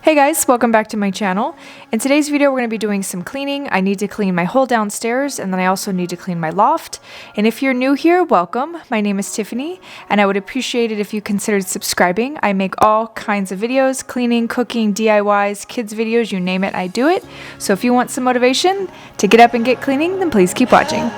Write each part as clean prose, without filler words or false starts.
Hey guys, welcome back to my channel. In today's video, we're going to be doing some cleaning. I need to clean my whole downstairs, and then I also need to clean my loft. And if you're new here, welcome. My name is Tiffany, and I would appreciate it if you considered subscribing. I make all kinds of videos, cleaning, cooking, DIYs, kids videos, you name it, I do it. So if you want some motivation to get up and get cleaning, then please keep watching.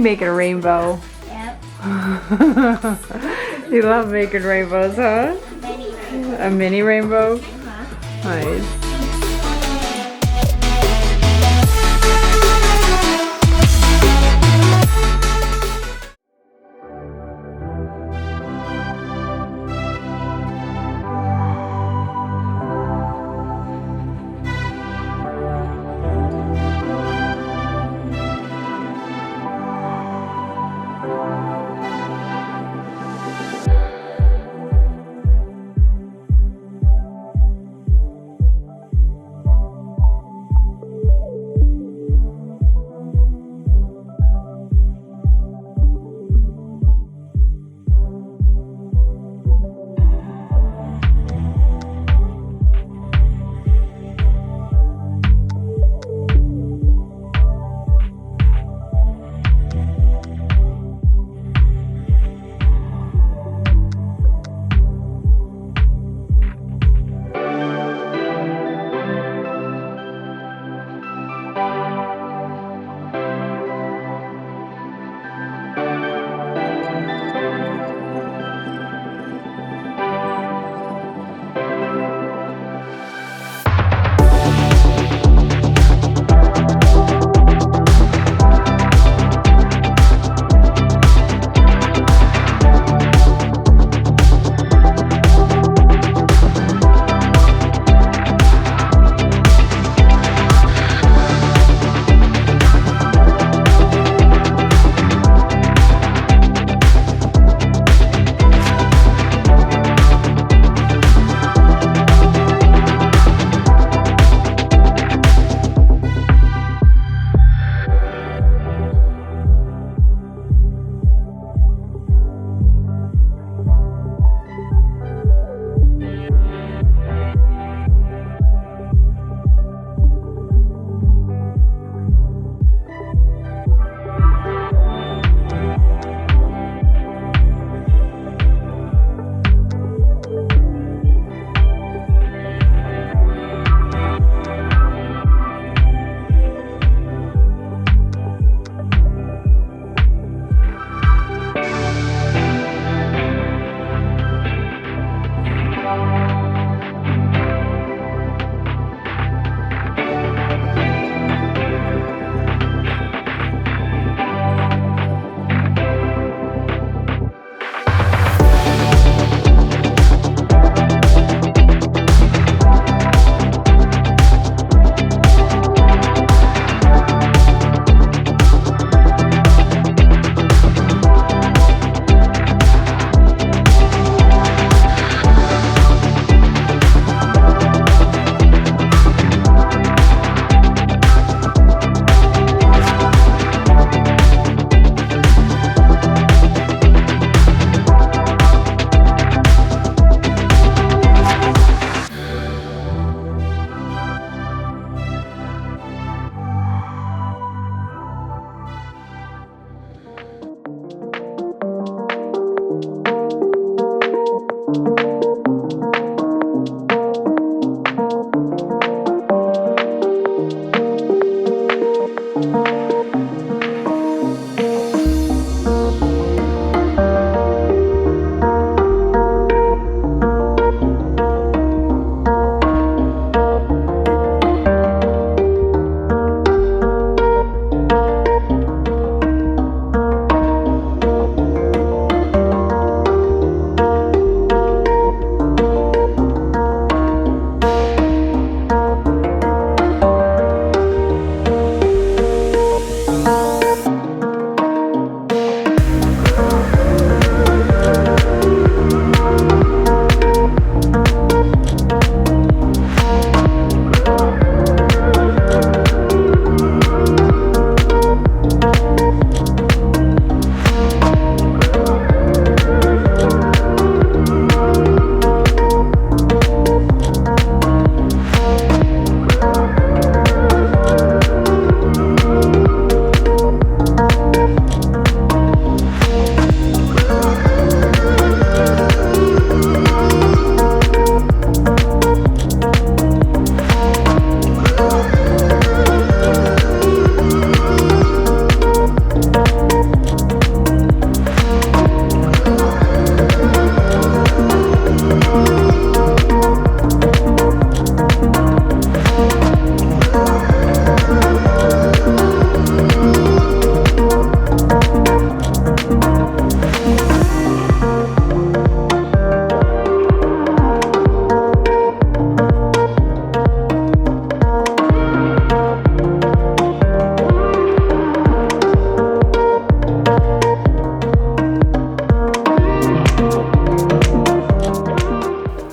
make it a rainbow. Yep. You love making rainbows, huh? Mini rainbow. A mini rainbow? Uh-huh. Nice.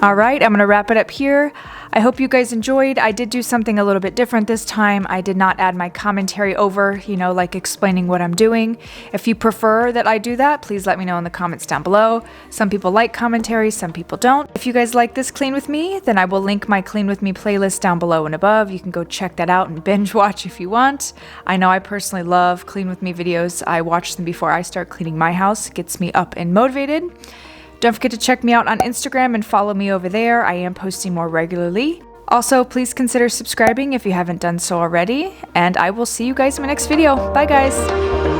All right, I'm gonna wrap it up here. I hope you guys enjoyed. I did do something a little bit different this time. I did not add my commentary over, you know, like explaining what I'm doing. If you prefer that I do that, please let me know in the comments down below. Some people like commentary, some people don't. If you guys like this Clean With Me, then I will link my Clean With Me playlist down below and above. You can go check that out and binge watch if you want. I know I personally love Clean With Me videos. I watch them before I start cleaning my house. It gets me up and motivated. Don't forget to check me out on Instagram and follow me over there. I am posting more regularly. Also, please consider subscribing if you haven't done so already, and I will see you guys in my next video. Bye guys!